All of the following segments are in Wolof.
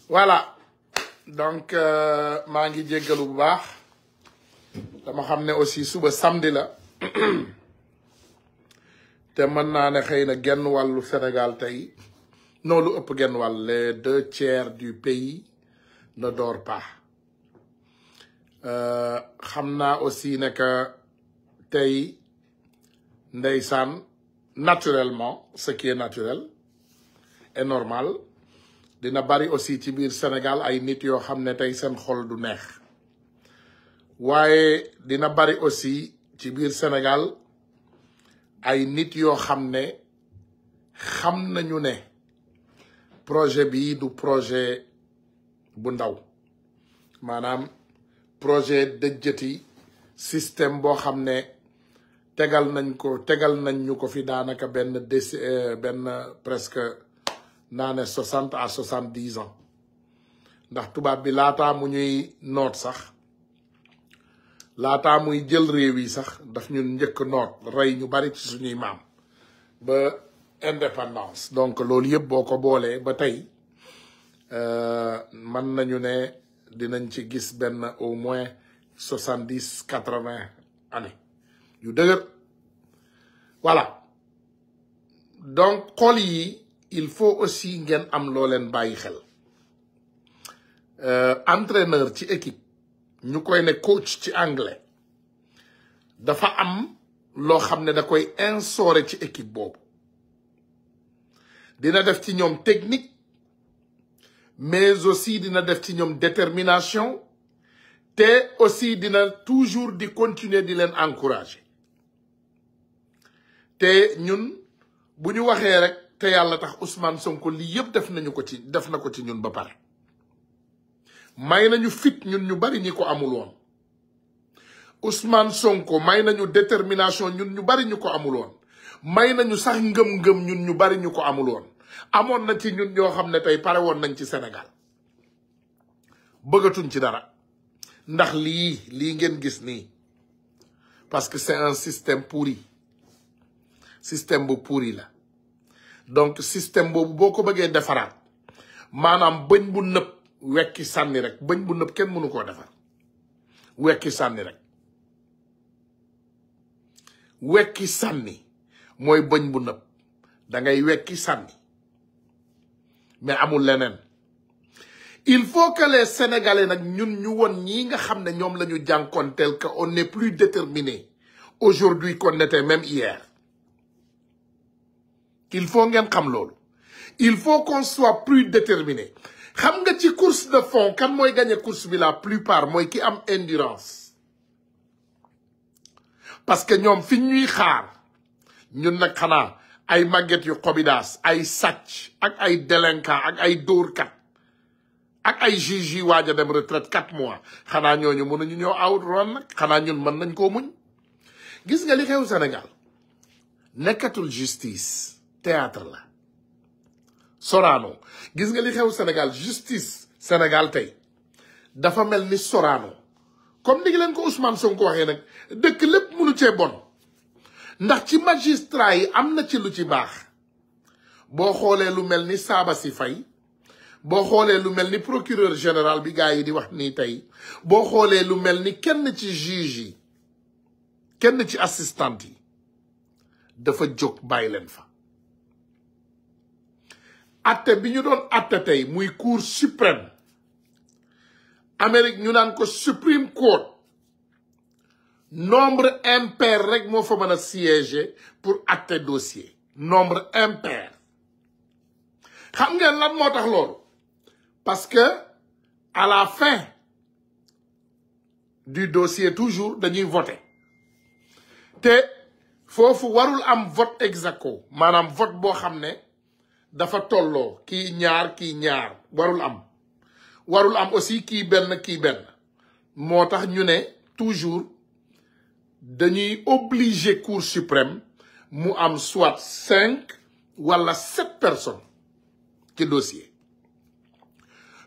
voilà donc maa ngi jéggalu bu baax dama xam ne aussi suba samedi la te mën naa ne xëy na genn wàllu Sénégal tey non lu ëpp genn wàll les 2/3 du pays ne dort pas xam naa aussi ne que tey ndeysaan naturellement ce qui est naturel et normal dina bari aussi ci biir Sénégal ay nit yoo xam ne tey seen xol du neex waaye dina bari aussi ci biir Sénégal ay nit yoo xam ne xam nañu ne projet bii du projet bu ndaw maanaam projet dëjjati système boo xam ne tegal nañ ñu ko fi daanaka benn presque naa ne 60 à 70 ans ndax tubaab bi laataa mu ñuy noot sax laataa muy jël réew yi sax daf ñun njëkk noot rey ñu bari ci suñuy maam ba indépendance donc loolu yëpp boo ko boolee ba tey mën nañu ne dinañ ci gis benn au moins 70-80 années yu dëgër voilà donc xol yi il faut aussi ngeen am loo leen bàyyi xel entraîneur ci équipe ñu koy ne coach ci anglais dafa am loo xam ne da koy instaurer ci équipe boobu dina def ci ñoom technique mais aussi dina def ci ñoom détermination te aussi dina toujours di continuer di leen encourager te ñun bu ñu waxee rek te yàlla tax Ousmane Sonko lii yëpp def na ko ci ñun ba pare may nañu fit ñun ñu bari ñi ko amul woon Ousmane Sonko may nañu détermination ñun ñu bari ñu ko amul woon may nañu sax ngëm-ngëm ñun ñu bari ñu ko amul woon amoon na ci ñun ñoo xam ne tey pare woon nañ ci Sénégal bëggatuñ ci dara ndax lii ngeen gis nii parce que c'est un système pourri système bu pourri la donc système boobu boo ko bëggee defaraat maanaam bëñ bu nëb wekki sànni rek bëñ bu nëb kenn mënu koo defar wekki sànni rek wekki sànni mooy bëñ bu nëb da ngay wekki sànni mais amul leneen il faut que les Sénégalais nag ñun ñu won ñii nga xam ne ñoom la ñu jànkoonteel que on n'est plus déterminé aujourd'hui qu'on était même hier il faut ngeen xam loolu il faut qu'on soit plus déterminé xam nga ci course de fond kan mooy gagner course bi la plupart mooy ki am endurance parce que ñoom fi ñuy xaar ñun nag xanaa ay màgget yu xobidaas ay sàcc ak ay délinquant ak ay dóorkat ak ay juge yi waaj a dem retraite 4 mois xanaa ñooñu mënuñu ñoo out ron nag xanaa ñun mën nañ koo muñ gis nga li xew Sénégal nekkatul justice théâtre la Sorano gis nga li xew Sénégal justice Sénégal tey dafa mel ni Sorano comme ni ngi leen ko Ousmane Sonko waxee nag dëkk lépp mënu cee bon ndax ci magistrat yi am na ci lu ci baax boo xoolee lu mel ni Sabassy Faye boo xoolee lu mel ni procureur général bi gars yi di wax nii tey boo xoolee lu mel ni kenn ci juge yi kenn ci assistant yi dafa jóg bàyyi leen fa atte bi ñu doon atte tey muy cour suprême Amérique ñu naan ko Supreme Court nombre impair rek moo fa mën a siéger pour atte dossier nombre impair xam ngeen lan moo tax loolu parce que à la fin du dossier toujours dañuy voter te foofu warul am vote ex aequo maanaam vote boo xam ne dafa tolloo kii ñaar warul am aussi kii benn moo tax ñu ne toujours dañuy obligé cour suprême mu am soit 5 wala 7 personnes ci dossier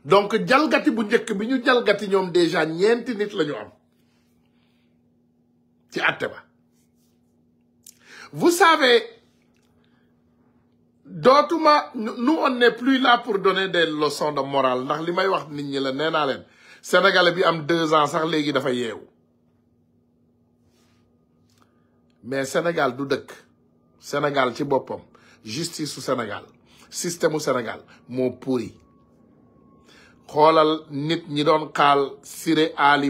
donc jalgati bu njëkk bi ñu jalgati ñoom déjà ñeenti nit la ñu am ci àtte ba vous savez dootuma nous on n'est plus là pour donner des leçons de morale ndax li may wax nit ñi la nee naa leen sénégalais bi am 2 ans sax léegi dafa yeewu mais Sénégal du dëkk Sénégal ci boppam justice su Sénégal système u Sénégal moo pourri xoolal nit ñi doon xaal Siré Ali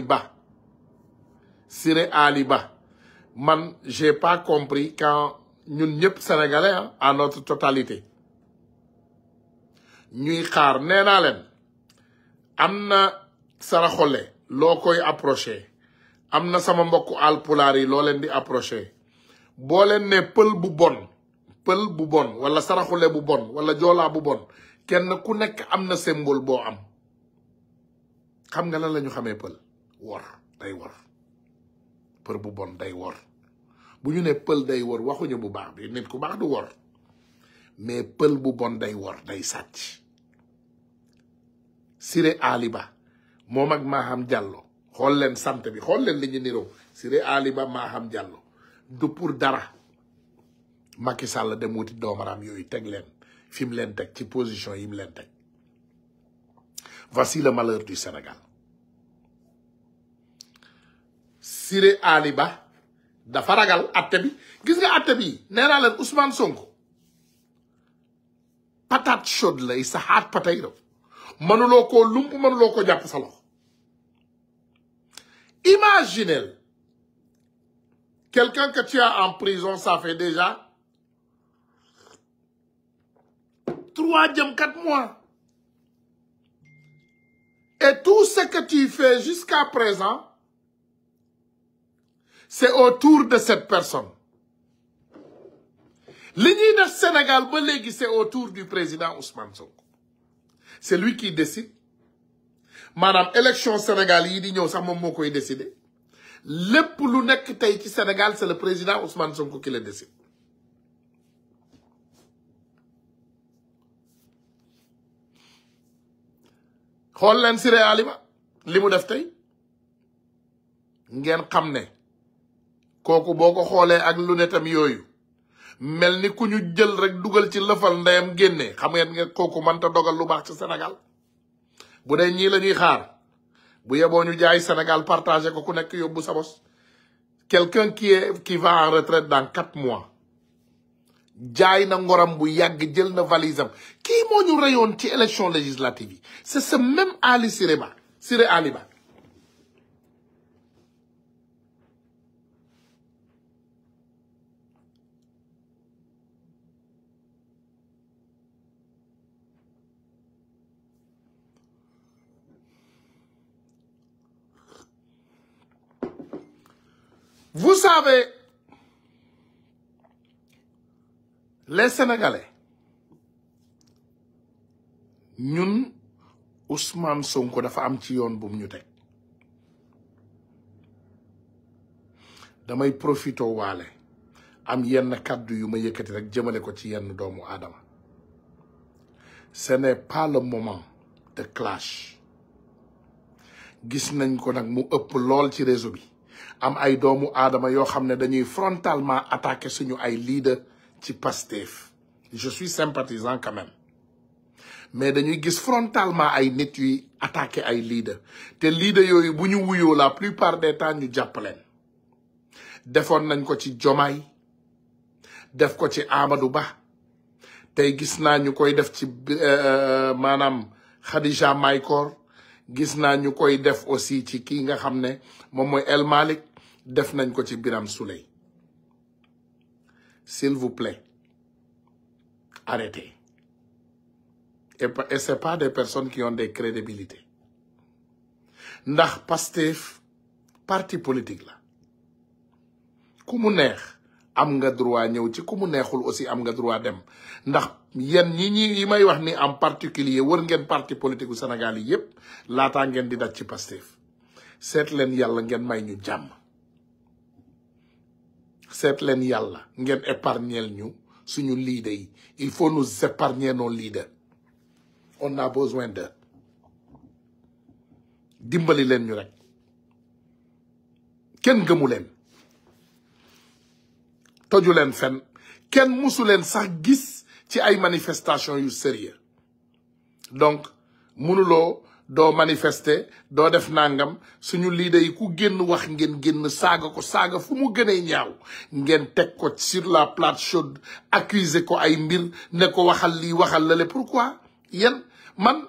Ba man j'ai pas compris quand ñun ñëpp sénégalais à notre totalité ñuy xaar nee naa leen am na saraxole loo koy approché am na sama mbokku alpulaar yi loo leen di approché boo leen ne pël bu bon wala saraxule bu bon wala joolaa bu bon kenn ku nekk am na symbole boo am xam nga lan la ñu xamee pël wor day wor pël bu bon day wor bu ñu ne pël day wor waxuñu bu baax bi nit ku baax du wor mais pël bu bon day wor day sàcc Siré Ali Ba moom ak Maham Diallo xool leen sant bi xool leen li ñu niroo Siré Ali Ba Maham Diallo du pour dara Macky Sall dem wuti doomaram yooyu teg leen fi mu leen teg ci position yi mu leen teg voici le malheur du Sénégal Siré Ali Ba dafa ragal atte bi gis nga atte bi nee naa leen Ousmane Sonko patate chaude la sa hot potato mënuloo koo lump mënuloo ko jàpp sa loxo imaginez quelqu'un que tu as en prison ça fait déjà 3 jëm 4 mois et tout ce que tu fais jusqu'à présent c'est autour de cette personne li ñuy def Sénégal ba léegi c'est autour du président Ousmane Sonko c'est lui qui décide maanaam élection Sénégal yi di ñëw sax moom moo koy décider lépp lu nekk tey ci Sénégal c'est le président Ousmane Sonko qui le décide xool leen Siré Ali Ba li mu def tey ngeen xam ne kooku boo ko xoolee ak lunetam yooyu mel ni ku ñu jël rek dugal ci lëfal ndeyam génne xam ngeen nga kooku mënta dogal lu baax ci Sénégal bu dee ñii la ñuy xaar bu yeboo ñu jaay Sénégal partagé ko ku nekk yóbbu sa bos quelqu'un qui va en retraite dans 4 mois jaay na ngoram bu yàgg jël na valise am kii moo ñu reyoon ci élection législative yi c'est ce même Ali Siré Ali Ba vous savez les Sénégalais ñun Ousmane Sonko dafa am ci yoon bu mu ñu teg damay profité waale am yenn kàddu yu ma yëkkati rek jëmale ko ci yenn doomu aadama ce n'est pas le moment de clash gis nañ ko nag mu ëpp lool ci réseau bi am ay doomu aadama yoo xam ne dañuy frontalement attaquer suñu ay leader ci Pastef je suis sympathisant quand même mais dañuy gis frontalement ay nit yuy attaquer ay leader te leader yooyu bu ñu wuyoo la plupart des temps ñu jàppaleen defoon nañ ko ci Diomaye def ko ci Amadou Ba tey gis naa ñu koy def ci maanaam Khadija Mahécor gis naa ñu koy def aussi ci kii nga xam ne moom mooy El Malick def nañ ko ci Birame Souleye s'il vous plaît arrêtez et c'est pas des personnes qui ont des crédibilités ndax Pastef parti politique la ku mu neex am nga droit ñëw ci ku mu neexul aussi am nga droit dem ndax yéen yi may wax ni en particulier wër ngeen parti politique u Sénégal yi yépp laataa ngeen di daj ci Pastef seet leen yàlla ngeen may ñu jàmm seet leen yàlla ngeen épargnel ñu suñu leader yi il faut nous épargner nos leaders on a besoin d'eux dimbali leen ñu rek kenn gëmu leen toju leen fen kenn musu leen sax gis ci ay manifestation yu sérieux donc mënuloo doo manifester doo def nangam suñu leader yi ku génn wax ngeen génn saaga ko saaga fu mu gënee ñaaw ngeen teg ko sur la plate chaude accuser ko ay mbir ne ko waxal lii waxal lale pourquoi yéen man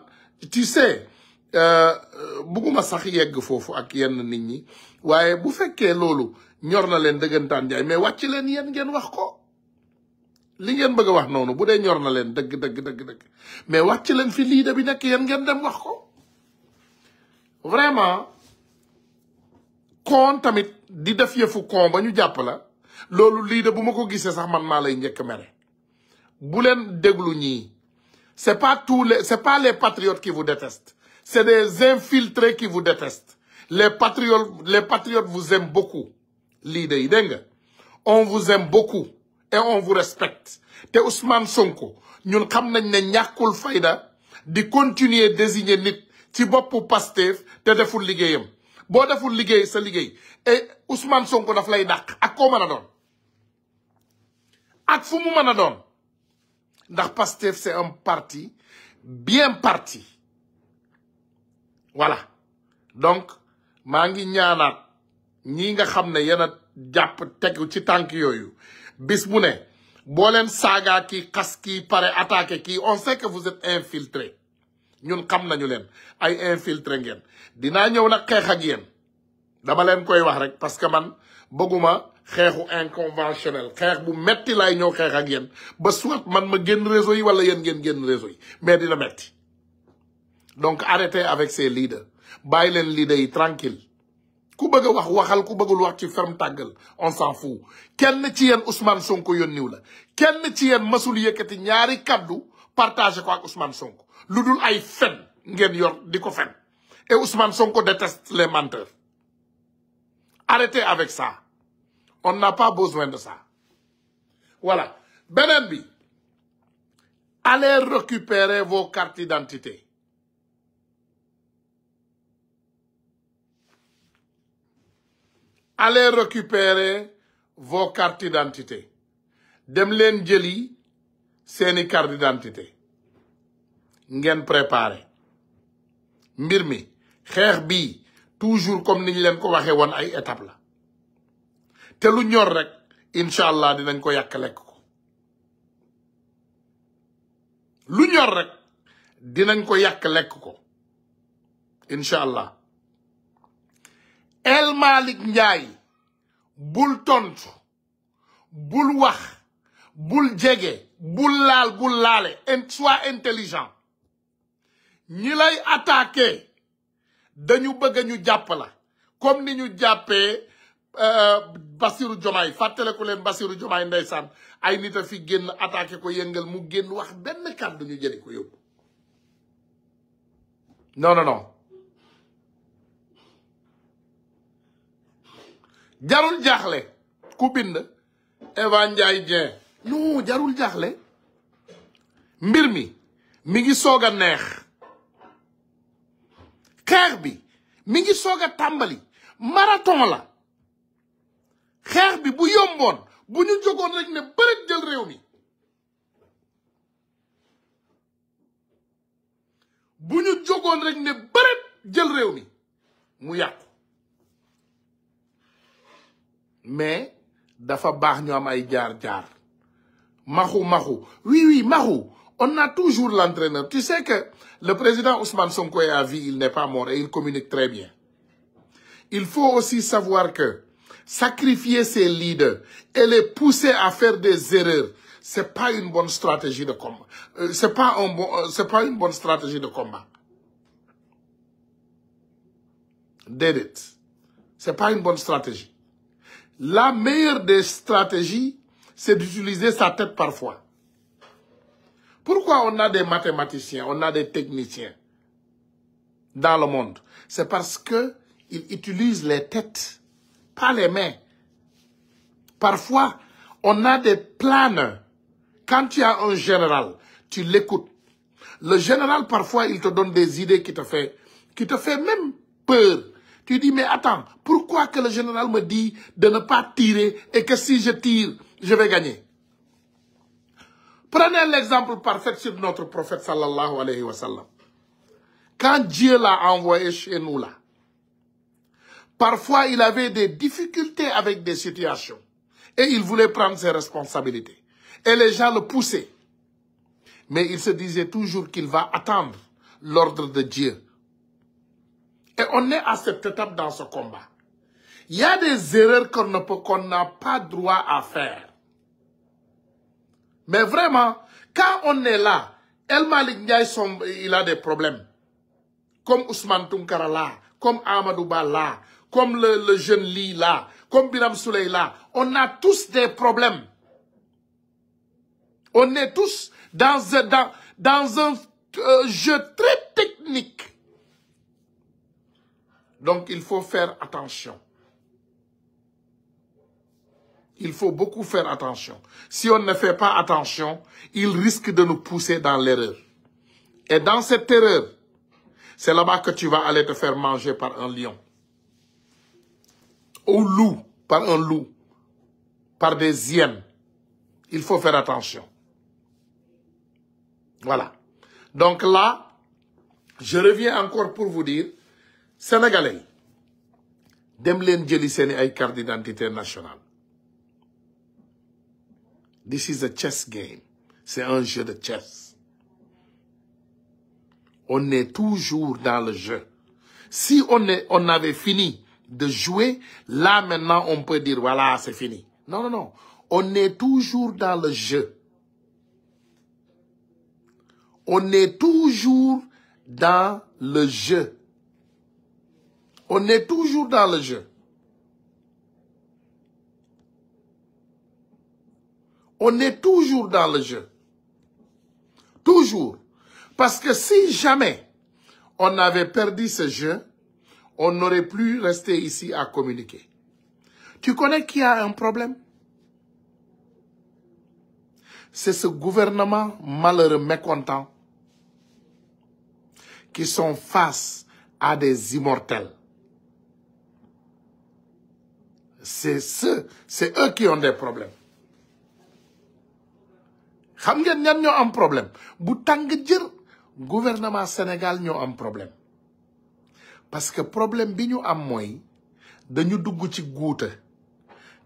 tu sais bugguma sax yegg foofu ak yenn nit ñi waaye bu fekkee loolu ñor na leen dëggantaan jaay mais wàcc leen yéen ngeen wax ko li ngeen bëgg a wax noonu bu dee ñor na leen dëgg mais wàcc leen fi leader bi nekk yéen ngeen dem wax ko vraiment kon tamit di def yëfu kon ba ñu jàpp la loolu leader bu ma ko gisee sax man maa lay njëkk mere bu leen déglu ñii c'est pas les patriotes qui vous détestent c'est des infiltrés qui vous détestent les patriotes vous aiment beaucoup leader yi dégg nga on vous aime beaucoup et on vous respecte te Ousmane Sonko ñun xam nañ ne ñàkkul fayda di continuer désigner nit ci boppu Pastef te deful liggéeyam boo deful liggéey sa liggéey et Ousmane Sonko daf lay dàq ak koo mën a doon ak fu mu mën a doon ndax Pastef c'est un parti bien parti voilà donc maa ngi ñaanaat ñi nga xam ne yéen a jàpp tegu ci tànk yooyu bis bu ne boo leen saagaa kii xas kii pare attaqué kii on sait que vous êtes infiltré ñun xam nañu leen ay infiltré ngeen dinaa ñëw nag xeex ak yéen dama leen koy wax rek parce que man bëgguma xeexu inconventionnel xeex bu metti laay ñëw xeex ak yéen ba soit man ma génn réseau yi wala yéen ngeen génn réseau yi mais dina metti donc arrêtez avec ces leaders bàyyi leen leaders yi tranquille ku bëgg a wax waxal ku bëggul wax ci ferme tàggal on s'en fout kenn ci yéen Ousmane Sonko yónniw la kenn ci yéen masul yëkkati ñaari kaddu partagé ko ak Ousmane Sonko lu dul ay fen ngeen yor di ko fen et Ousmane Sonko déteste les menteurs arrêtez avec ça on n'a pas besoin de ça voilà beneen bi allez récupérer vos cartes d'identité allez récupérer vos cartes d'identité dem leen jëli seeni carte d'identité ngeen préparé mbir mi xeex bi toujours comme ni ñu leen ko waxee woon ay étape la te lu ñor rek incha allah dinañ ko yàq lekk ko lu ñor rek dinañ ko yàq lekk ko incha allah El Malick Ndiaye bul tontu bul wax bul jege bul laal bul laale sois intelligent ñi lay attaqué dañu bëgg ñu jàpp la comme ni ñu jàppee Bassirou Diomaye fàttaleku leen Bassirou Diomaye ndeysaan ay nit a fi génn attaqué ko yëngal mu génn wax benn kàddu ñu jëli ko yóbbu non jarul jaaxle ku bind Eva Ndiaye Dieng non jarul jaaxle mbir mi ngi soog a neex xeex bi mi ngi soog a tàmbali marathon la xeex bi bu yomboon bu ñu jógoon rek ne bëreet jël réew mi bu ñu jógoon rek ne bëreet jël réew mi mu yàqu mais dafa baax ñu am ay jaar-jaar maxu oui maxu on a toujours l'entraîneur tu sais que le président Ousmane Sonko est à vie il n'est pas mort et il communique très bien il faut aussi savoir que sacrifier ses leaders et les pousser à faire des erreurs c'est pas une bonne stratégie de combat c'est pas une bonne stratégie de combat déedéet c'est pas une bonne stratégie la meilleure des stratégies c'est d'utiliser sa tête parfois pourquoi on a des mathématiciens on a des techniciens dans le monde c'est parce que ils utilisent les têtes pas les mains parfois on a des planeurs quand tu as un général tu l'écoutes le général parfois il te donne des idées qui te fait même peur tu dis mais attends pourquoi que le général me dit de ne pas tirer et que si je tire je vais gagner Prenez l'exemple parfait sur notre prophète sallallahu alayhi wa sallam. Quand Dieu l'a envoyé chez nous là, parfois il avait des difficultés avec des situations et il voulait prendre ses responsabilités. Et les gens le poussaient. Mais il se disait toujours qu'il va attendre l'ordre de Dieu. Et on est à cette étape dans ce combat. Il y a des erreurs qu'on n'a pas droit à faire. Mais vraiment, quand on est là, El Malick Ndiaye, il a des problèmes. Comme Ousmane Tounkara là, comme Amadou Ba là, comme le jeune Ly là, comme Birame Souleye là. On a tous des problèmes. On est tous dans un jeu très technique. Donc il faut faire attention. Il faut beaucoup faire attention. Si on ne fait pas attention, il risque de nous pousser dans l'erreur. Et dans cette erreur, c'est là-bas que tu vas aller te faire manger par un lion. Ou loup, par un loup. Par des hyènes. Il faut faire attention. Voilà. Donc là, je reviens encore pour vous dire, Sénégalais, dem leen jëli seeni ay carte d'identité nationale. This is a chess game. C'est un jeu de chess. On est toujours dans le jeu. Si on avait fini de jouer, là maintenant on peut dire voilà, c'est fini. Non, non, non. On est toujours dans le jeu. On est toujours dans le jeu. On est toujours dans le jeu. On est toujours dans le jeu. Toujours. Parce que si jamais on avait perdu ce jeu, on n'aurait plus resté ici à communiquer. Tu connais qui a un problème? C'est ce gouvernement malheureux, mécontent, qui sont face à des immortels. C'est eux qui ont des problèmes. Xam ngeen ñan ñoo am problème bu tàng jër gouvernement Sénégal ñoo am problème parce que problème bi ñu am mooy dañu dugg ci guuta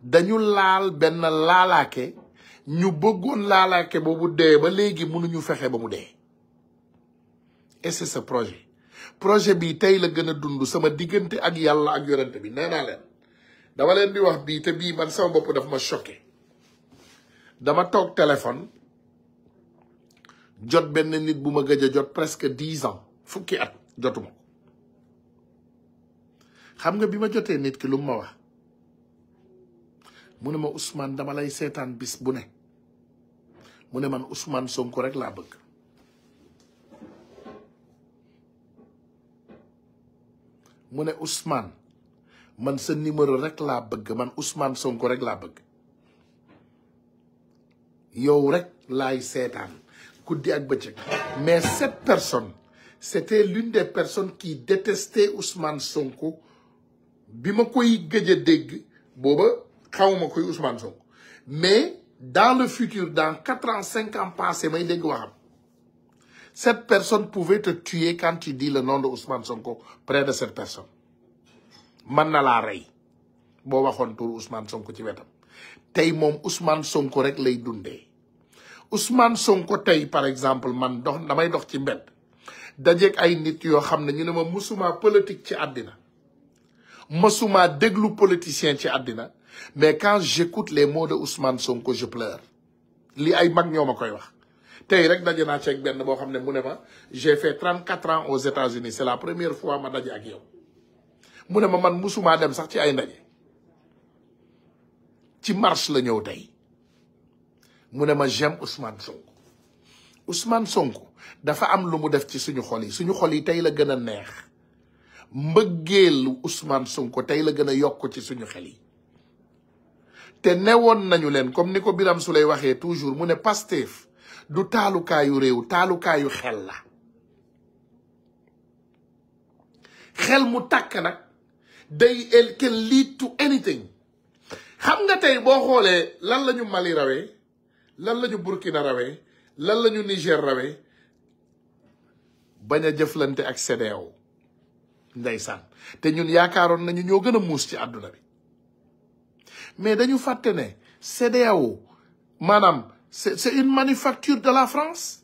dañu laal benn laalaake ñu bëggoon laalaake boobu dee ba léegi mënuñu fexe ba mu dee et c'est ce projet bi tey la gën a dund sama diggante ak yàlla ak yorante bi nee naa leen dama leen di wax bii te bii man sama bopp daf ma choqué dama toog téléphone jot benn nit bu ma gëj a jot presque 10 ans fukki at jotuma ko xam nga bi ma jotee nit ki lu ma wax mu ne ma Ousmane dama lay seetaan bis bu ne mu ne man Ousmane Sonko rek laa bëgg mu ne Ousmane man sa numéro rek laa bëgg man Ousmane Sonko rek laa bëgg yow rek laay seetaan guddi ak bëccëg mais cette personne c'était l'une des personnes qui détestait Ousmane Sonko bi ma koy gëj a dégg booba xawma koy Ousmane Sonko mais dans le futur dans 4 ans 5 ans passés may dégg waxam cette personne pouvait te tuer quand tu dis le nom de Ousmane Sonko près de cette personne man na laa rey boo waxoon tur Ousmane Sonko ci wetam tey moom Ousmane Sonko rek lay dundee Ousmane Sonko tey par exemple man damay dox ci mbedd dajeeg ay nit yoo xam ne ñu ne ma musuma politique ci àddina musuma déglu politicien ci àddina mais quand j'écoute les mots de Ousmane Sonko je pleure li ay mag ñoo ma koy wax tey rek daje naa ceeg benn boo xam ne mu ne ma j'ai fait 34 ans aux États-Unis c'est la première fois ma daje ak yow mu ne ma man musuma dem sax ci ay ndaje ci marche la ñëw tey mu ne ma j'aime Ousmane Sonko Ousmane Sonko dafa am lu mu def ci suñu xol yi tey la gën a neex mbëggeelu Ousmane Sonko tey la gën a yokk ci suñu xel yi te newoon nañu leen comme ni ko Birame Souleye waxee toujours mu ne Pastef du taalukaayu réew taalukaayu xel la xel mu tàkk nag it can lead to anything xam nga tey boo xoolee lan la ñu Mali rawee lan la ñu Burkina rawee lan lañu Niger rawee bañ a jëflante ak CEDEAO ndeysaan te ñun yaakaaroon nañu ñoo gën a muus ci àdduna bi mais dañu fàtte ne CEDEAO maanaam c'est une manufacture de la France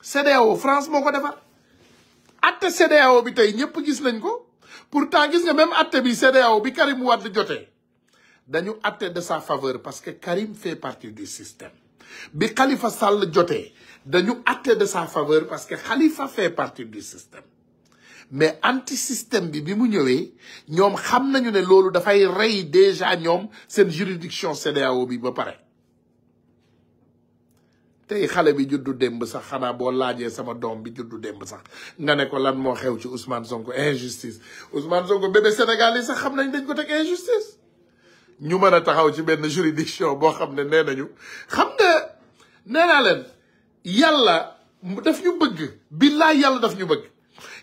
CEDEAO France moo ko defar atte CEDEAO bi tey ñëpp gis nañ ko pourtant gis nga même atte bi CEDEAO bi Karim Wade jotee dañu atte de sa faveur parce que Karim fait partie du système bi Khalifa Sall jotee dañu atte de sa faveur parce que Khalifa fait partie du système mais anti-système bi mu ñëwee ñoom xam nañu ne loolu dafay rey déjà ñoom seen juridiction CEDEAO bi ba pare tey xale bi juddu démb sax xanaa boo laajee sama doom bi juddu démb sax nga ne ko lan moo xew ci Ousmane Sonko injustice Ousmane Sonko bébé Sénégal yi sax xam nañ dañ ko teg injustice ñu mën a taxaw ci benn juridiction boo xam ne nee nañu xam nga nee naa leen yàlla daf ñu bëgg billaay yàlla daf ñu bëgg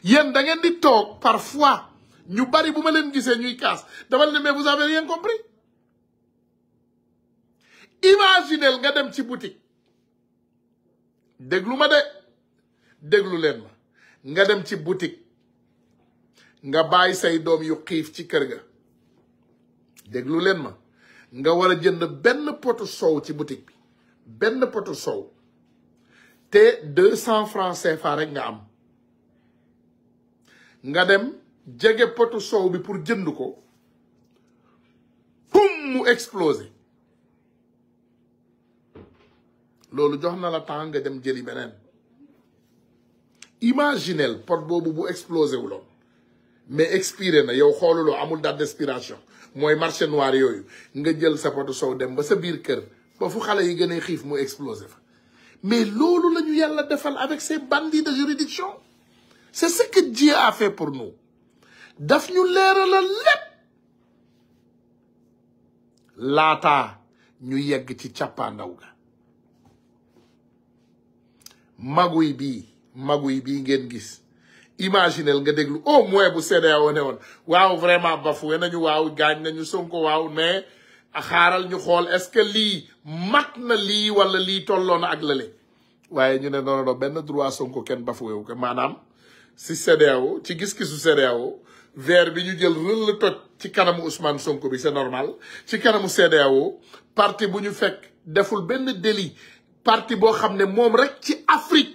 yéen da ngeen di toog parfois ñu bari bu ma leen gisee ñuy kaas dama leen mais vous avez rien compris imaginez nga dem ci boutique déglu ma de déglu leen ma nga dem ci boutique nga bàyyi say doom yu xiif ci kër ga déglu leen ma nga war a jënd benn potu soow ci boutique bi benn potu soow te 200 francs CFA rek nga am nga dem jege potu soow bi pour jënd ko pum mu explosé loolu jox na la temps nga dem jëli beneen imaginel pot boobu bu explosé wuloon mais expiré na yow xooluloo amul date d'expiration mooy marché noir yooyu nga jël sa potu soow dem ba sa biir kër ba fu xale yi gën a xiif mu explosé fa mais loolu la ñu yàlla defal avec ces bandits de juridiction c'est ce que Dieu a fait pour nous daf ñu leeralal lépp laataa ñu yegg ci càppaandaw ga maguy bii ngeen gis imaginel nga déglu au moins bu CEDEAO ne woon waaw vraiment bafoué nañu waaw gaañ nañu Sonko waaw mais xaaral ñu xool est-ce que lii mat na lii wala lii tolloo na ak lële waaye ñu ne non benn droit Sonko kenn bafoué wu ko maanaam si CEDEAO ci gis-gisu CEDEAO verre bi ñu jël rëll toj ci kanamu Ousmane Sonko bi c'est normal ci kanamu CEDEAO parti bu ñu fekk deful benn délit parti boo xam ne moom rek ci Afrique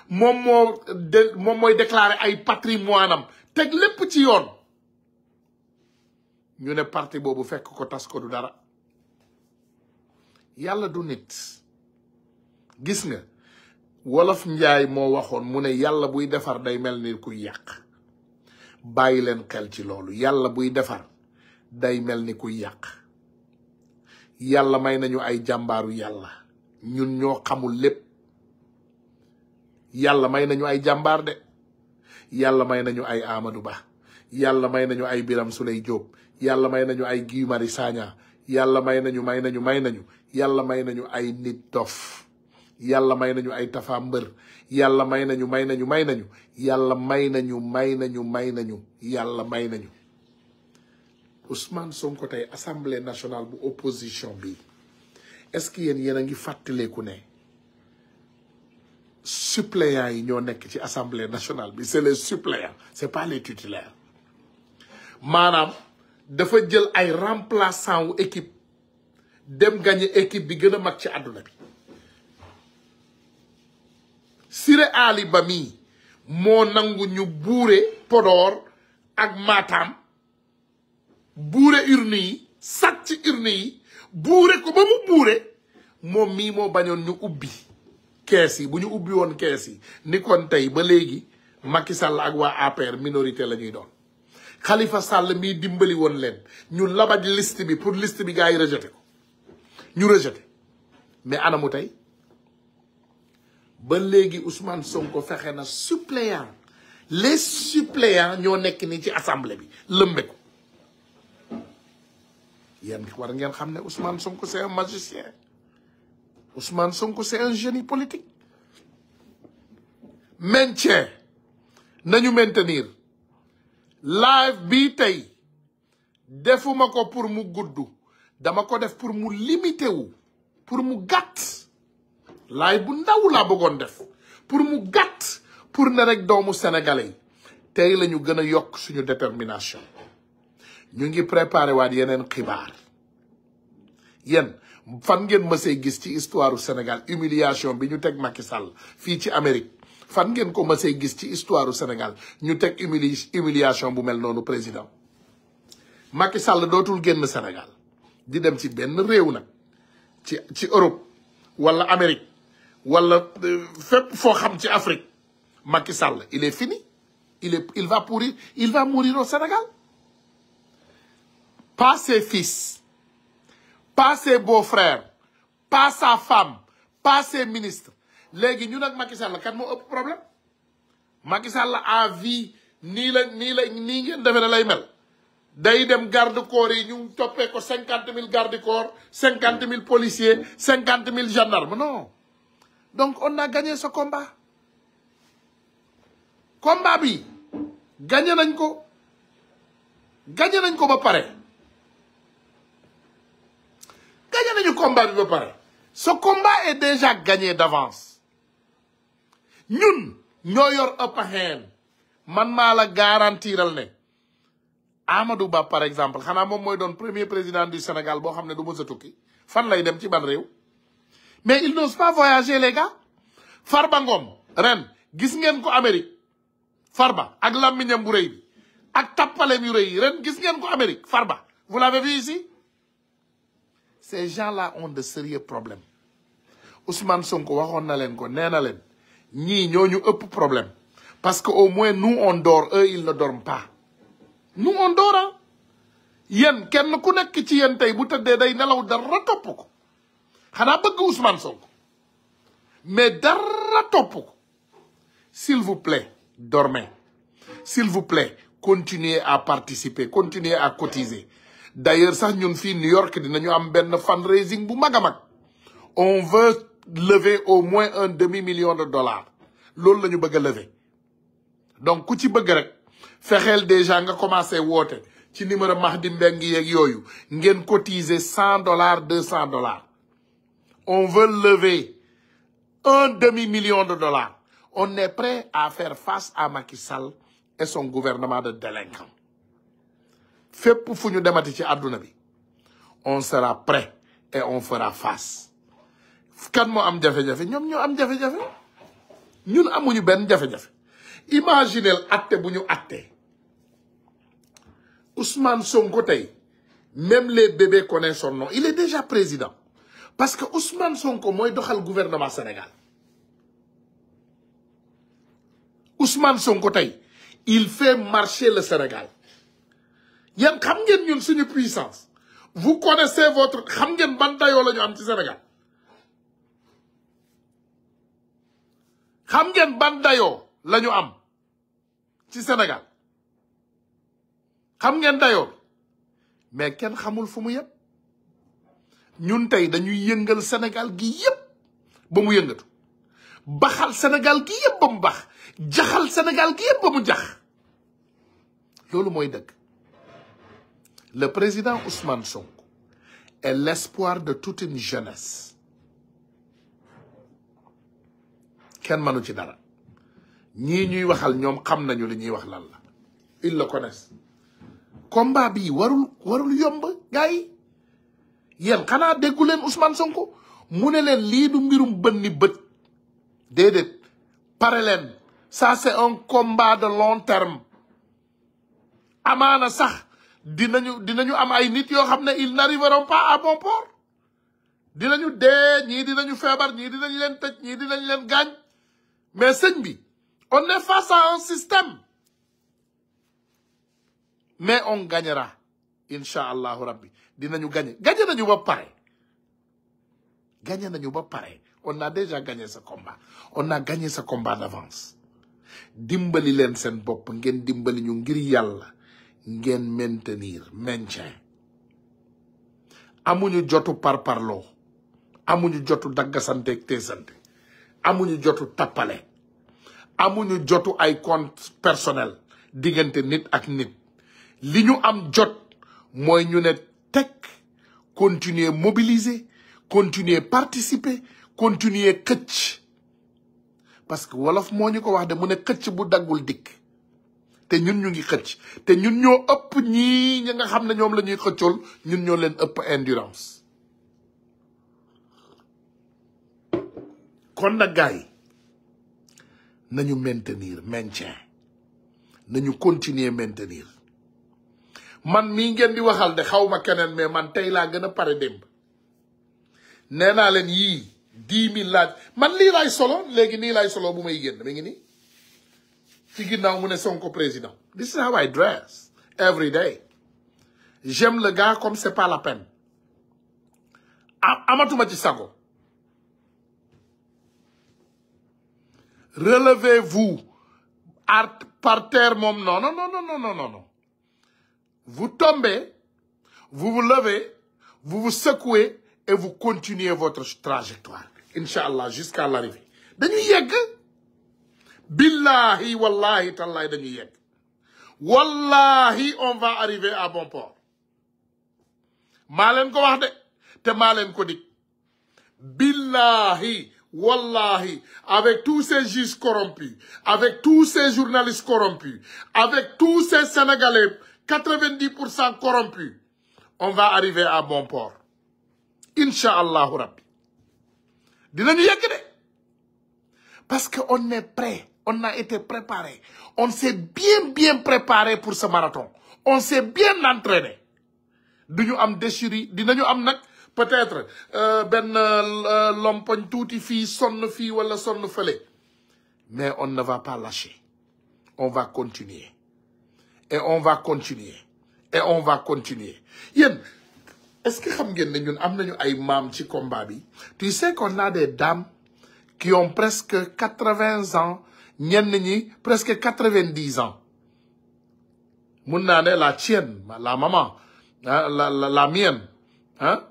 moom mooy déclarer ay patrimoine am teg lépp ci yoon ñu ne parti boobu fekk ko tas ko du dara yàlla du nit gis nga wolof njaay moo waxoon mu ne yàlla buy defar day mel ni kuy yàq bàyyi leen xel ci loolu yàlla buy defar day mel ni kuy yàq yàlla may nañu ay jàmbaaru yàlla ñun ñoo xamul lépp yàlla may nañu ay jàmbaar de yàlla may nañu ay Amadou Ba yàlla may nañu ay Biram Souleye Diop yàlla may nañu ay Guy Marius Sagna yàlla may nañu yàlla may nañu ay nit dof yàlla may nañu ay Tafa Mbër yàlla may nañu yàlla may nañu Ousmane Sonko tey assemblée nationale bu opposition bi est-ce que yéen a ngi fàttaleeku ne suppléants yi ñoo nekk ci assemblée nationale bi c'est les suppléants c'est pas les titulaires maanaam dafa jël ay remplaçant wu équipe dem gagner équipe bi gën a mag ci àdduna bi Siré Ali Ba mii moo nangu ñu buure Podor ak Matam buure urne yi sàcc urne yi buure ko ba mu buure moom mii moo bañoon ñu ubbi kees yi bu ñu ubbi woon kees yi ni kon tey ba léegi Macky Sall ak waa APR minorité la ñuy doon Khalifa Sall mii dimbali woon leen ñu labaj liste bi pour liste bi gars yi rejeté ko ñu rejeté mais anamu tey ba léegi Ousmane Sonko fexe na suppléant les suppléants ñoo nekk nii ci assemblée bi lëmbe ko yéen war ngeen xam ne Ousmane Sonko c'est un magicien Ousmane Sonko c'est un génie politique maintien nañu maintenir live bii tey defuma ko pour mu gudd dama ko def pour mu limité wu pour mu gàtt laay bu ndaw laa bëggoon def pour mu gàtt pour ne rek doomu sénégalais yi tey la ñu gën a yokk suñu détermination ñu ngi préparé waat yeneen xibaar yéen fan ngeen mësee gis ci histoire du Sénégal humiliation bi ñu teg Macky Sall fii ci Amérique fan ngeen ko mësee gis ci histoire du Sénégal ñu teg humiliation bu mel noonu président Macky Sall dootul génn Sénégal di dem ci benn réew nag ci Europe wala Amérique wala fépp foo xam ci Afrique Macky Sall il est fini il va pourrir il va mourir au Sénégal pas ses fils pas ses beaux-frères pas sa femme pas ses ministres léegi ñu nag Macky Sall kat moo ëpp problème Macky Sall à vie nii ngeen defee ne lay mel day dem garde corps yi ñu toppee ko 50 000 garde corps 50 000 policiers 50 000 gendarmes non donc on a gagné ce combat bi gagné nañ ko ba pare gagné nañu combat bi ba pare ce combat est déjà gagné d'avance ñun ñoo yor upper hand man maa la garantiral ne Amadou Ba par exemple xanaa moom mooy doon premier président du Sénégal boo xam ne du mës a tukki fan lay dem ci ban réew mais il n'ose pas voyager les gars Farba Ngom ren gis ngeen ko Amérique Farba ak làmmiñam bu rëy bi ak tappalem yu rëy yi ren gis ngeen ko Amérique Farba vous l'avez vu ici ces gens-là ont de sérieux problèmes Ousmane Sonko waxoon na leen ko nee na leen ñii ñoo ñu ëpp problème parce que au moins nous on dort eux ils ne dorment pas nous on dort ah yéen kenn ku nekk ci yéen tey bu tëddee day nelaw dara topp ko xanaa bëgg Ousmane Sonko mais dara topp ko s'il vous plaît dormez s'il vous plaît continuez à participer continuez à cotiser d'ailleurs sax ñun fii New York dinañu am benn fundraising bu mag a mag on veut lever au moins $1 demi-million loolu la ñu bëgg a lever donc ku ci bëgg rek fexeel déjà nga commencé woote ci numéro Mahdi Mbengue yeeg yooyu ngeen cotiser $100 $200 on veut lever $1 demi-million on est prêt à faire face à Macky Sall et son gouvernement de délinquants fépp fu ñu demati ci àdduna bi on sera prêt et on fera face kan moo am jafe-jafe ñoom ñoo am jafe-jafe ñun amuñu benn jafe-jafe imaginez atte bu ñu attee Ousmane Sonko tey même les bébés connaissent son nom il est déjà président parce que Ousmane Sonko mooy doxal gouvernement Sénégal Ousmane Sonko tey il fait marcher le Sénégal yéen xam ngeen ñun suñu puissance vous connaissez votre xam ngeen ban dayoo la ñu am ci Sénégal xam ngeen ban dayoo la ñu am ci Sénégal xam ngeen dayoo mais kenn xamul fu mu yem ñun tey dañuy yëngal Sénégal gi yëpp ba mu yëngatu baxal Sénégal gi yëpp ba mu bax jaxal Sénégal gi yëpp ba mu jax loolu mooy dëgg le président Ousmane Sonko est l'espoir de toute une jeunesse kenn mënu ci dara ñii ñuy waxal ñoom xam nañu li ñuy wax lan la ils le connaissent combat bii warul yomb gars yi yéen xanaa déggu leen Ousmane Sonko mu ne leen lii du mbirum bënni bët déedéet pare leen ça c'est un combat de long terme amaana sax dinañu am ay nit yoo xam ne ils n'arriveront pas à bon port dinañu dee ñii dinañu feebar ñii dinañ leen tëj ñii dinañ leen gaañ mais sëñ bi on est face à un système mais on gagnera incha allahu rabbi dinañu gagné nañu ba pare on a déjà gagné ce combat on a gagné ce combat d'avance dimbali leen seen bopp ngeen dimbali ñu ngir yàlla ngeen maintien amuñu jotu parparloo amuñu jotu daggasanteeg teesante amuñu jotu tappale amuñu jotu ay compte personnel diggante nit ak nit li ñu am jot mooy ñu ne teg continuer mobiliser continuer participer continuer xëcc parce que wolof moo ñu ko wax de mu ne xëcc bu daggul dikk te ñun ñu ngi xëcc te ñun ñoo ëpp ñi nga xam ne ñoom la ñuy xëccool ñun ñoo leen ëpp endurance kon nag gars yi nañu maintien nañu continuer maintenir man mii ngeen di waxal de xaw ma keneen mais man tey laa gën a pare démb nee naa leen yii 10 000 laaj man lii laay solo léegi nii laay solo bu may génn mi ngi nii ci ginnaaw mu ne Sonko président. This is how I dress every day. J'aime le gars comme c'est pas la peine. Amatuma ci sago. Relevez-vous par terre moom non. Vous tombez, vous vous levez, vous vous secouez et vous continuez votre trajectoire. Inch'Allah, jusqu'à l'arrivée. Dañuy yegg. Billahi, wallahi, tallahi, dañuy yegg. Wallahi, on va arriver à bon port. Maa leen ko wax de, te maa leen ko dik. Billahi, wallahi, avec tous ces juges corrompus, avec tous ces journalistes corrompus, avec tous ces Sénégalais, 90% corrompus, on va arriver à bon port. Inch'Allah Rabbi. Dinañu yegg de. Parce qu'on est prêt. On a été préparé. On s'est bien préparé pour ce marathon. On s'est bien entraîné. Duñu am déchirure, dinañu am nak peut-être ben lompoñ touti fi sonn fi wala sonn fele. Mais on ne va pas lâcher. On va continuer. Et on va continuer. Et on va continuer. Yéen, est-ce que xam ngeen ne ñun am nañu ay maam ci combat bi? Tu sais qu'on a des dames qui ont presque 80 ans, ñenn ñi presque 90 ans. Mun naa ne la tienne, la maman, hein, la mienne, hein?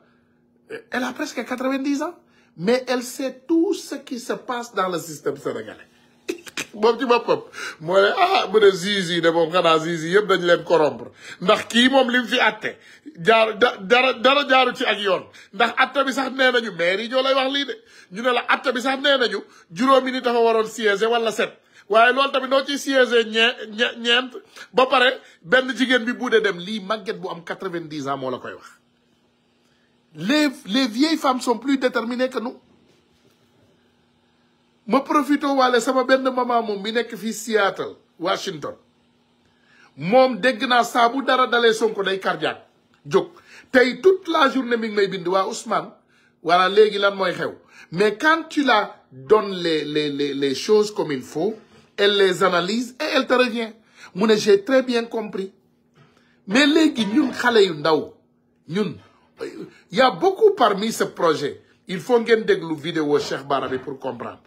Elle a presque 90 ans, mais elle sait tout ce qui se passe dans le système sénégalais. Moom ci boppam moo ne bu ne zizi de moom xanaa zizi yëpp dañ leen corrompre ndax kii moom li mu fi atte dara jaaru ci ak yoon ndax atte bi sax nee nañu maire yi ñoo lay wax lii de ñu ne la atte bi sax nee nañu juróomi nit dafa waroon siéger wala 7 waaye loolu tamit noo ciy siéger ñeent ba pare benn jigéen bi bu dee dem lii màgget bu am 90 ans moo la koy wax. Les vieilles femmes sont plus déterminées que nous. ma profité waale sama benn maman moom mi nekk fii Seattle Washington moom dégg naa saa bu dara dalee Sonko day cardiaque jóg tey toute la journée mi ngi may bind waa Ousmane wala léegi lan mooy xew mais quand tu la donnes les choses comme il faut elle les analyse et elle te revient mu ne j'ai très bien compris mais léegi ñun xale yu ndaw ñun y a beaucoup parmi ce projet il faut ngeen déglu vidéo Cheikh Bara bi pour comprendre.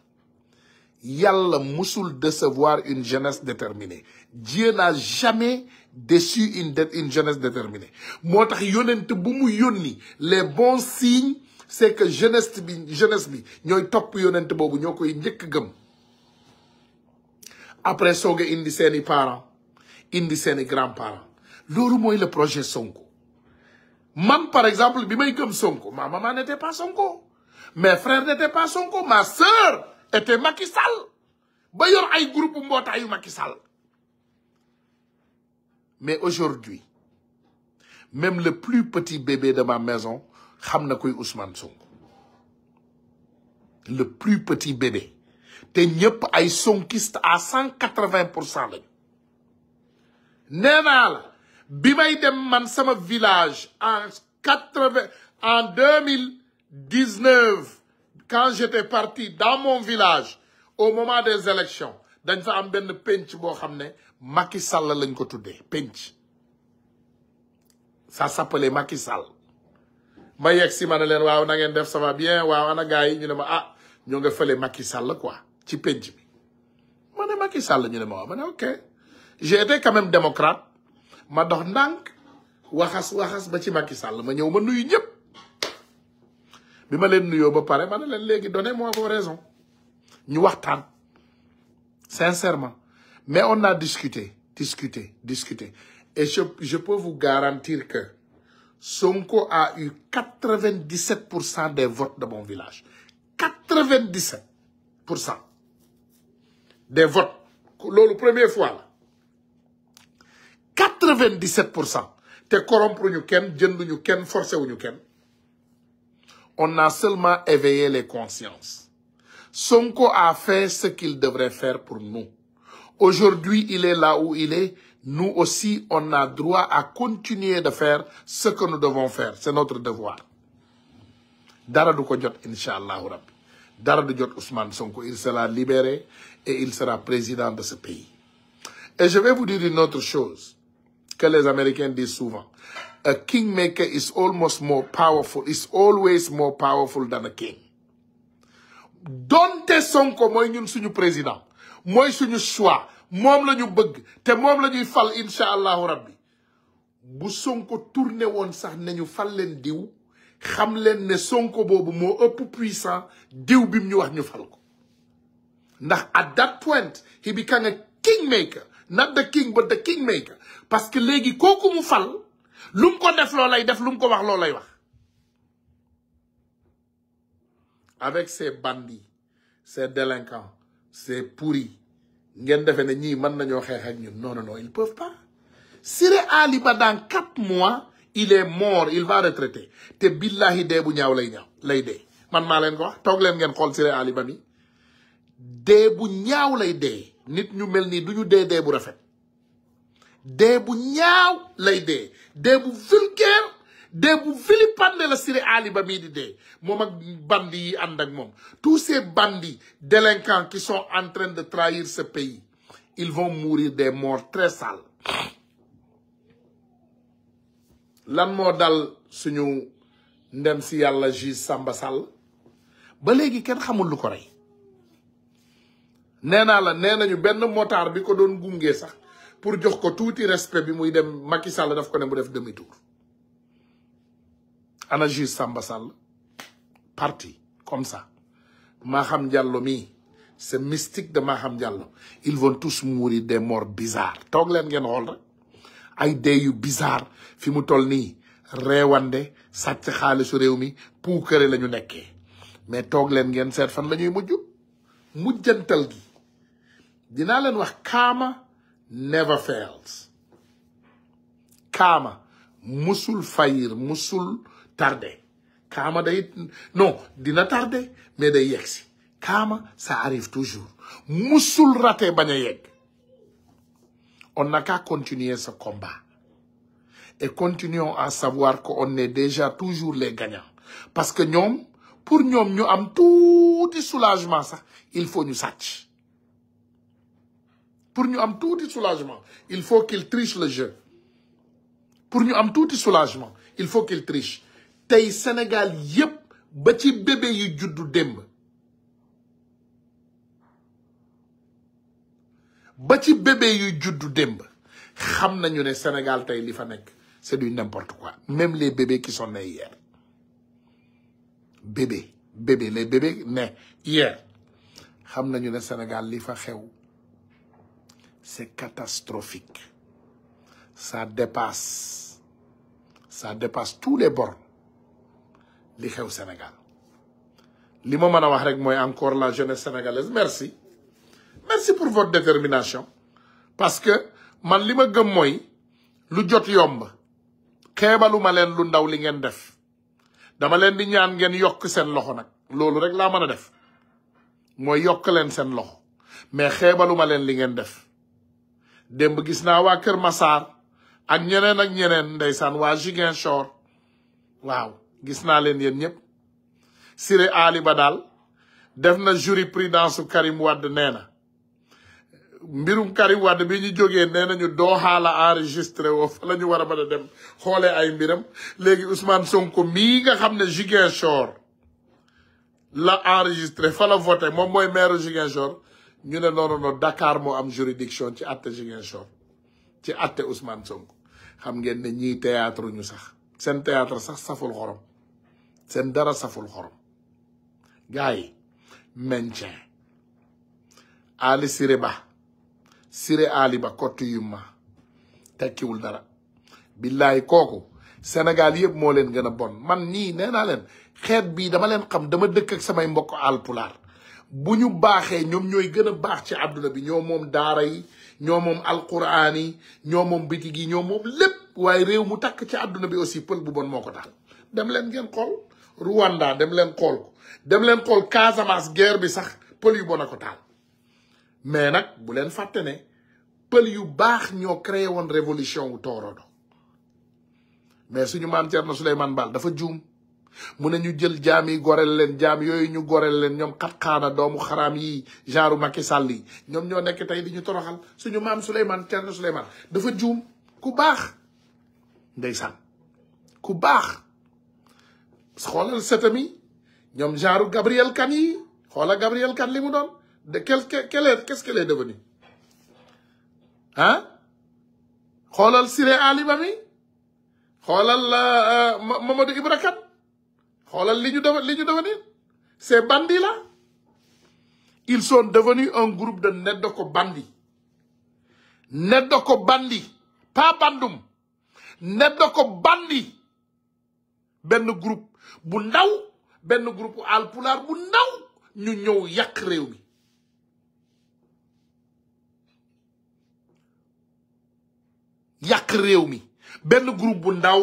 Yàlla musul décevoir une jeunesse déterminée. Dieu n'a jamais déçu une jeunesse déterminée. moo tax yonent bu mu yónni les bons signes c'est que jeunesse bi ñooy topp yonent boobu ñoo koy njëkk gëm. après sooga indi seeni parents indi seeni grands-parents loolu mooy le projet Sonko. man par exemple bi may gëm Sonko ma maman n'était pas Sonko mes frères n'étaient pas Sonko ma sœur était Macky Sall ba yor ay groupe mbootaayu Macky Sall. Mais aujourd'hui même le plus petit bébé de ma maison xam na koy Ousmane Sonko le plus petit bébé te ñëpp ay sonkiste à 180% lañu. nee naa la bi may dem man sama village en 2019 quand j'étais parti dans mon village au moment des élections dañ fa am benn penc boo xam ne Macky Sall lañ ko tuddee penc ça s'appelait Macky Sall ma yegg si ma ne leen waaw na ngeen def ça va bien waaw ana gars yi ñu ne ma ñoo nga fële Macky Sall quoi ci penc bi ma ne Macky Sall ñu ne ma waaw ma ne ok j'ai été quand même démocrate ma dox ndànk waxas ba ci Macky Sall ma ñëw ma nuyu ñëpp bi ma leen nuyoo ba pare ma ne leen léegi donnez-moi vos raisons ñu waxtaan sincèrement mais on a discuté et je peux vous garantir que Sonko a eu 97% des votes de mon village 97% des votes loolu première fois la 97% te corrompre ñu kenn jënduñu kenn forcé wuñu kenn. On a seulement éveillé les consciences. Sonko a fait ce qu'il devrait faire pour nous. Aujourd'hui, il est là où il est. Nous aussi, on a droit à continuer de faire ce que nous devons faire. C'est notre devoir. Dara du ko jot, Inch'Allah Rabbi. Dara du jot Ousmane Sonko. Il sera libéré et il sera président de ce pays. Et je vais vous dire une autre chose que les Américains disent souvent. A kingmaker is almost more powerful, is always more powerful than a king. Donte Sonko mooy ñun suñu président mooy suñu choix moom la ñu bëgg te moom la ñuy fal incha allahu rabbi bu Sonko tourné woon sax nañu fal leen diw xam leen ne Sonko boobu moo ëpp puissant diw bi mu ñu wax ñu fal ko ndax at that point he became a kingmaker, not the king but the kingmaker, parce que léegi kooku mu fal lu mu ko def loolay def lu mu ko wax loolay wax. Avec ces bandits, ces délinquants, ces pourris, ngeen defe ne ñii mën nañoo xeex ak ñun. Non, non, non, ils peuvent pas. Siré Ali Ba dans 4 mois, il est mort, il va retraiter. Te billahi dee bu ñaaw lay dee. Man maa leen ko wax toog leen ngeen xool Siré Ali Ba mi. Dee bu ñaaw lay dee. Nit ñu mel nii du ñu dee bu rafet. Dee bu ñaaw lay dee. Dee bu vulgaire. Dee bu vilipande la Siré Ali Ba mii di dee moom ak bandits yi ànd ak moom. Tous ces bandits délinquants qui sont en train de trahir ce pays, ils vont mourir des morts très sales. Lan moo dal suñu ndem si yàlla juge Samba Sall ba léegi kenn xamul lu ko rey. Nee naa la nee nañu benn motard bi ko doon gunge sax pour jox ko tuuti respect bi muy dem Macky Sall daf ko ne mu def demi tour. Ana juge Samba Sall parti comme ça. Maham Diallo mi, ce mystique de Maham Diallo, ils vont tous mourir des morts bizarres. Toog leen ngeen xool rek ay dee yu bizarre fi mu toll nii reewande sàcc xaalisu réew mi puukare la ñu nekkee mais toog leen ngeen seet fan la ñuy mujjantal gi dinaa leen wax Kaama never fails. Kaama musul fayir musul tardé. Kaama day non dina tardé mais day yegsi. Kaama ça arrive toujours. Musul raté bañ a yegg. On n'a qu'à continuer ce combat. Et continuons à savoir qu'on est déjà toujours les gagnants. Parce que ñoom pour ñoom ñu am tuuti soulagement sax il faut ñu sàcc. Pour ñu am tuuti soulagement il faut qu'ils trichent le jeu. Pour ñu am tuuti soulagement il faut qu'ils trichent. Tey Sénégal yépp ba ci bébé yu juddu démb xam nañu ne Sénégal tey li fa nekk c'est du n'importe quoi. Même les bébés qui sont nés hier les bébés nés hier xam nañu ne Sénégal li fa xew c'est catastrophique. Ça dépasse tous les bornes li xew Sénégal. Li ma mën a wax rek mooy encore la jeunesse sénégalaise merci pour votre détermination parce que man li ma gëm mooy lu jot yomb xeebaluma leen lu ndaw li ngeen def dama leen di ñaan ngeen yokk seen loxo nag loolu rek laa mën a def mooy yokk leen seen loxo mais xeebaluma leen li ngeen def. Démb gis naa waa Kër Massar ak ñeneen ndeysaan waa Ziguinchor waaw gis naa leen yéen ñëpp. Siré Ali Ba daal def na jurisprudence su Karim Wade nee na mbirum Karim Wade bi ñu jógee nee nañu Doha la enregistré woo fa la ñu war a mën a dem xoolee ay mbiram léegi Ousmane Sonko mii nga xam ne Ziguinchor la enregistré fa la voté moom mooy maire Ziguinchor ñu ne non Dakar moo am juridiction ci àtte Ziguinchor ci àtte Ousmane Sonko xam ngeen ne ñii théâtre ñu sax seen théâtre sax saful xorom seen dara saful xorom gars yi maintien Ali Siré Ali Ba kottu yumma tekkiwul dara billahi kooku Sénégal yëpp moo leen gën a bon man nii nee naa leen xeet bii dama leen xam dama dëkk ak samay mbokk alpulaar bu ñu baaxee ñoom ñooy gën a baax ci àdduna bi ñoo moom daara yi ñoo moom alquran yi ñoo moom bitig yi ñoo moom lépp waaye réew mu takk ci àdduna bi aussi pël bu bon moo ko taal dem leen ngeen xool Rwanda dem leen xool ko dem leen xool Casamance guerre bi sax pël yu bon a ko taal mais nag bu leen fàtte ne pël yu baax ñoo créé woon révolution wu Toorodo mais suñu maam Thierno Souleymane Baal dafa juum mu ne ñu jël jaam yi gorel leen jaam yooyu ñu gorel leen ñoom xatxaana doomu xaraam yi genre Macky Sall yi ñoom ñoo nekk tey di ñu toroxal suñu maam Souleymane Thierno Souleymane dafa juum ku baax ndeysaan ku baax xoolal setami ñoom genre Gabriel Kane yi xoolal Gabriel Kane li mu doon de qu'est-ce qu'elle est devenu ah xoolal Siré Ali Ba mi xoolal Mamadou Ibra Kane xoolal li ñu devenir ces bandits là ils sont devenus un groupe de neddoko bandi pas bandum neddoko bandi benn groupe bu ndaw benn groupe alpulaar bu ndaw ñu ñëw yàq réew mi benn groupe bu ndaw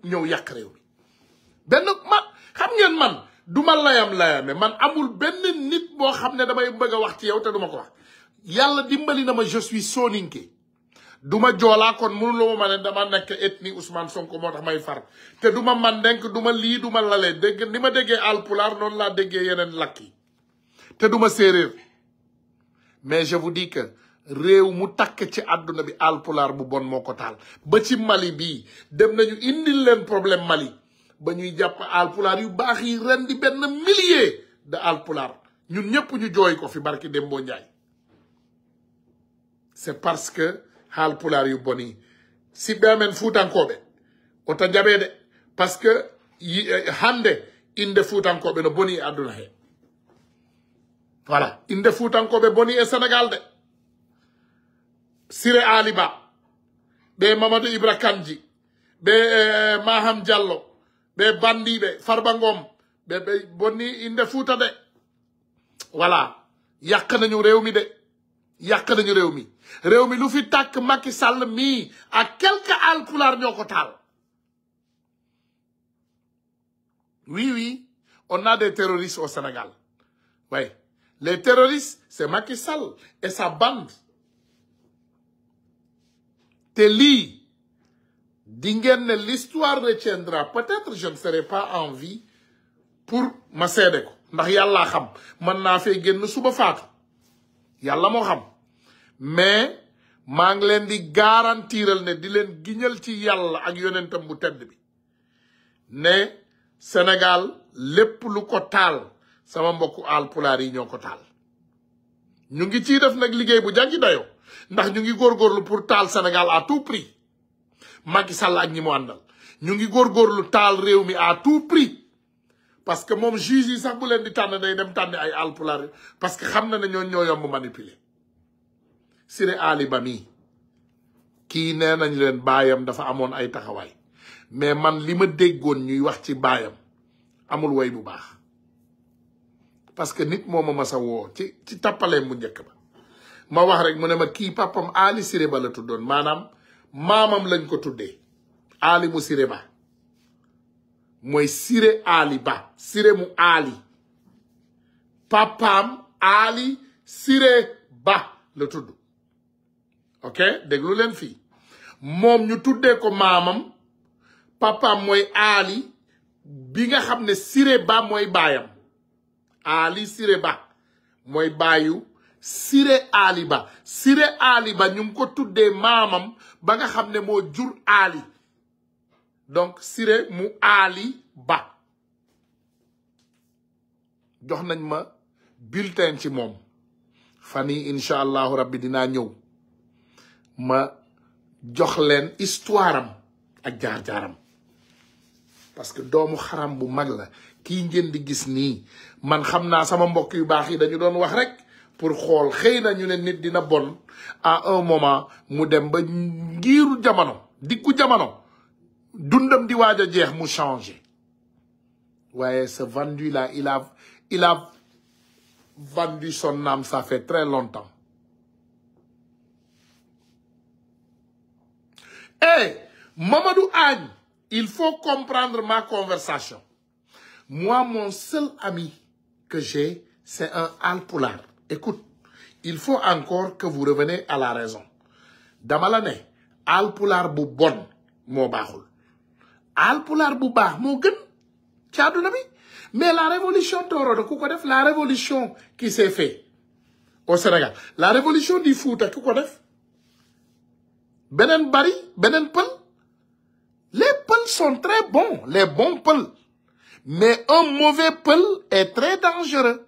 ñëw yàq réew mi benn xam ngeen man duma layame man amul benn nit boo xam ne damay bëgg a wax ci yow te duma ko wax yàlla dimbali na ma je suis soninké duma joolaa kon mënuloo ma ne dama nekk ethnie Ousmane Sonko moo tax may far te duma man denk duma lii duma lalee dégg ni ma déggee alpulaar noonu laa déggee yeneen lakk yi te duma séeréer mais je vous dis que réew mu takk ci àdduna bi alpulaar bu bon moo ko taal ba ci Mali bii dem nañu indil leen problème Mali ba ñuy jàpp alpulaar yu baax yi ren di benn millier de alpulaar ñun ñëpp ñu jooy ko fi barki Dembo Njaay c'est parce que alpulaar yu bon yi si ɓemen fuutankoɓe ota jaɓe de parce que hande inde fuutankoɓe no boni e aduna he voilà inde fuutankoɓe boni e Sénégal de Siré Ali Ba ɓe Mamadou Ibra Kandji ɓe Maham Diallo ɓe bandiɓe Farba Ngom ɓe bonni inde fuuta de voilà yàq nañu réew mi de yàq nañu réew mi lu fi tàkk Macky Sall mii ak quelques alpulaar ñoo ko taal oui on a des terroristes au Sénégal oui les terroristes c'est Macky Sall et sa bande te lii di ngeen ne l'histoire retiendra peut-être je ne serai pas en vie pour ma seede ko ndax yàllaa xam mën naa fee génn suba faatu yàlla moo xam mais maa ngi leen di garantiral ne di leen giñal ci yàlla ak yonentam bu tedd bi ne Sénégal lépp lu ko taal sama mbokku alpulaar yi ñoo ko taal ñu ngi ciy def nag liggéey bu jàngi dayoo ndax ñu ngi góorgóorlu pour taal Sénégal à tout prix Macky Sall ak ñi mu àndal ñu ngi góorgóorlu taal réew mi à tout prix parce que moom juge yi sax bu leen di tànn day dem tànn ay alpulaar parce que xam na ne ñoo yomb manipuler Siré Ali Ba mii kii nee nañ leen baayam dafa amoon ay taxawaay mais man li ma déggoon ñuy wax ci baayam amul way bu baax parce que nit moo ma masa woo ci tappaleem mu njëkk ba ma wax rek mu ne ma kii papam Ali Siré Ba la tuddoon maanaam maamam lañ ko tuddee Ali mu Siré Ba mooy Siré Ali Ba Siré mu Ali papaam Ali Siré Ba la tudd ok déglu leen fii moom ñu tuddee ko maamam papaam mooy Ali bi nga xam ne Siré Ba mooy baayam Ali Siré Ba mooy baayu Siré Ali Ba Siré Ali Ba ñu ngi ko tuddee maamam ba nga xam ne moo jur Ali donc Siré mu Ali Ba jox nañ ma bulletin ci moom fan yi incha allahu rabbi dinaa ñëw ma jox leen histoire am ak jaar-jaaram parce que doomu xaram bu mag la kii ngeen di gis nii man xam naa sama mbokk yu baax yi dañu doon wax rek pour xool xëy na ñu ne nit dina bon à un moment mu dem ba ngiiru jamono diggu jamono dundam di waaj a jeex mu changé waaye ce vendu là il a vendu son âme ça fait très longtemps. Et Mamadou Agne, il faut comprendre ma conversation. Moi, mon seul ami que j'ai, c'est un Alpulaar. Écoute, il faut encore que vous reveniez à la raison. Dama la ne Alpulaar bu bon moo baaxul. Alpulaar bu baax moo gën ci àdduna bi. Mais la révolution Torodo ku ko def, la révolution qui s'est faite au Sénégal, la révolution du Fouta ku ko def, benen bari, benen pël. Les peuls sont très bons, les bons peuls. Mais un mauvais peul est très dangereux.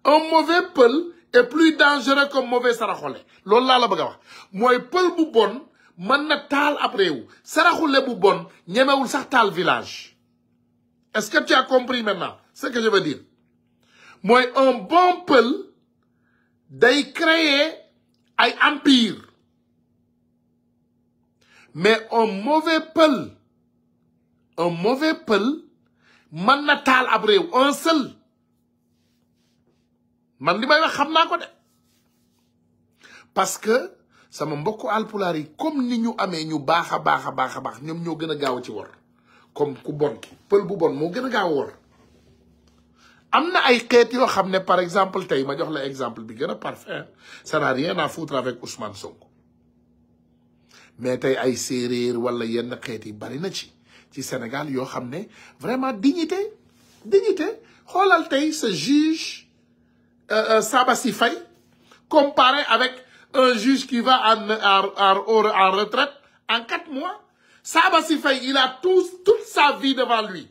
Un mauvais peul est plus dangereux qu'un mauvais saraxole. Loolu laa la bëgg a wax. Mooy peul bu bon mën na taal ab réew. Saraxule bu bon ñemewul sax taal village. Est-ce que tu as compris maintenant ce que je veux dire? Mooy un bon peul day créer ay empire. Mais un mauvais peul man na taal ab réew, un seul. Man li may wax xam naa ko de. Parce que sama mbokku alpulaar yi comme ni ñu amee ñu baax a baax ñoom ñoo gën a gaaw ci wor. Comme ku bon ki pël bu bon moo gën a gaaw wor. Am na ay xeet yoo xam ne par exemple tey ma jox la exemple bi gën a parfait. Ça n'a rien à foutre avec Ousmane Sonko. Mais tey ay séeréer wala yenn xeet yi bari na ci Sénégal yoo xam ne vraiment dignité xoolal tey ce juge Sabassi Faye comparé avec un juge qui va en retraite en 4 mois. Sabassi Faye, il a toute sa vie devant lui.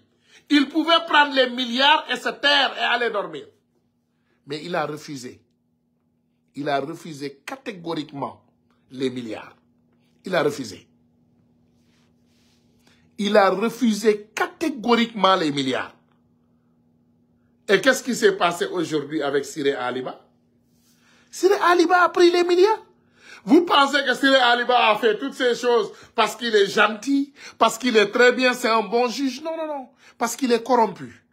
Il pouvait prendre les milliards et se taire et aller dormir. Mais il a refusé. Il a refusé catégoriquement les milliards. Il a refusé. Il a refusé catégoriquement les milliards. Et qu'est-ce qui s'est passé aujourd'hui avec Siré Aliba? Siré Aliba a pris les milliards. Vous pensez que Siré Aliba a fait toutes ces choses parce qu'il est gentil, parce qu'il est très bien, c'est un bon juge? Non, non, non. Parce qu'il est corrompu.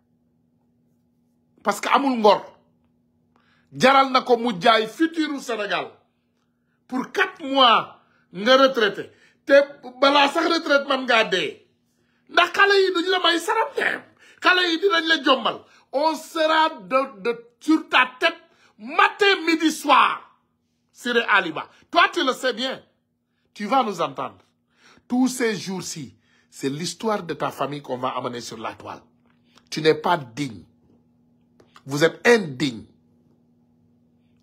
Parce qu'amul ngor. Jaral na ko mu jaay futur au Sénégal. Pour 4 mois, nga retraité. Te bala sax retraite man nga dé. Ndax xalé yi duñ la may saram dem. Xalé yi dinañ la jombal. On sera sur ta tête matin, midi, soir. Siré Aliba. Toi, tu le sais bien. Tu vas nous entendre. Tous ces jours-ci, c'est l'histoire de ta famille qu'on va amener sur la toile. Tu n'es pas digne. Vous êtes indigne.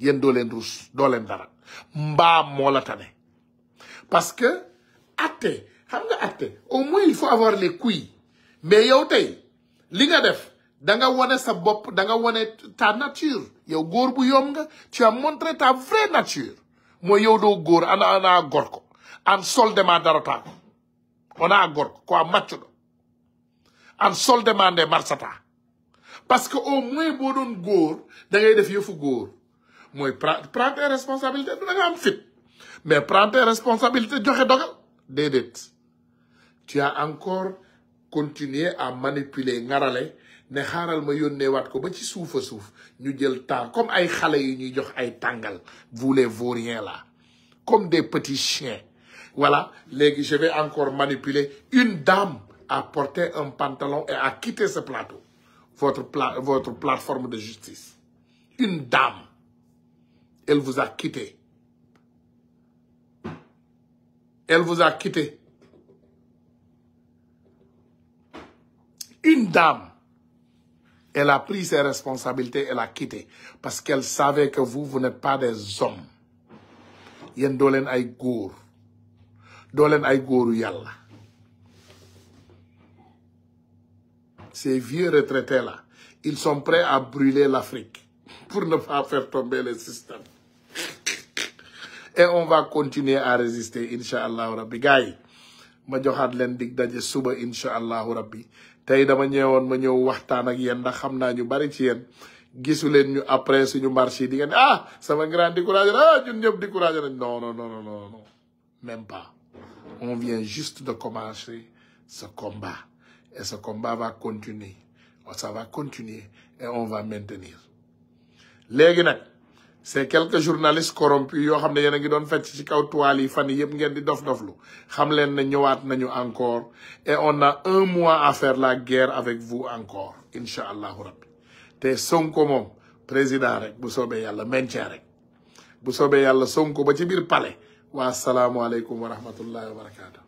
Yen dolen rous, dolen dara. Mba mola tane. Parce que, atte, au moins il faut avoir les couilles. Mais yow tay, li nga def, danga wane sa bop, danga wane ta nature. Yow góor bu yom nga, tu as montré ta vraie nature. Moi yow do góor, ana gorko. An solde ma darata. Ona gorko, ko macho do. An solde ma nde marsata. Parce que au moins bo don góor, dangay def yeufu góor. Moi prends tes responsabilités, danga am fit. Mais prends tes responsabilités, joxe dogal. Dédét. Tu as encore continué à manipuler ngarale. Ne xaaral ma yónnee waat ko ba ci suufa suuf ñu jël temps comme ay xale yi ñuy jox ay tàngal vous les vauriens là comme des petits chiens voilà léegi je vais encore manipuler une dame a porté un pantalon et a quitté ce plateau votre plateforme de justice une dame elle vous a quitté une dame. Elle a pris ses responsabilités, elle a quitté. Parce qu'elle savait que vous n'êtes pas des hommes. Yen dolen ay goor. Dolen ay gooru yalla. Ces vieux retraités-là, ils sont prêts à brûler l'Afrique pour ne pas faire tomber le système. Et on va continuer à résister, Inch'Allah Rabbi. Gaay, ma joxaat len dig daje suba, Inch'Allah Rabbi. Tay dama ñëwoon ma ñëw waxtaan ak yéen ndax xam naa ñu bari ci yéen gisu leen ñu après suñu marché di ngeen sama grand découragé ñun ñëpp découragé nañ non même pas on vient juste de commencer ce combat. Et ce combat va continuer. Ça va continuer et on va maintenir. Léegi nag c'est quelques journalistes corrompus yoo xam ne yéen a ngi doon fecc ci kaw toile yi fan yëpp ngeen di dof-doflu xam leen ne ñëwaat nañu encore et on a 1 mois à faire la guerre avec vous encore incha allahu rabbi te Sonko moom président rek bu soobee yàlla maintien rek bu soobee yàlla Sonko ba ci biir palais wa salaamu aleykum wa rahmatullahi wa barakatuh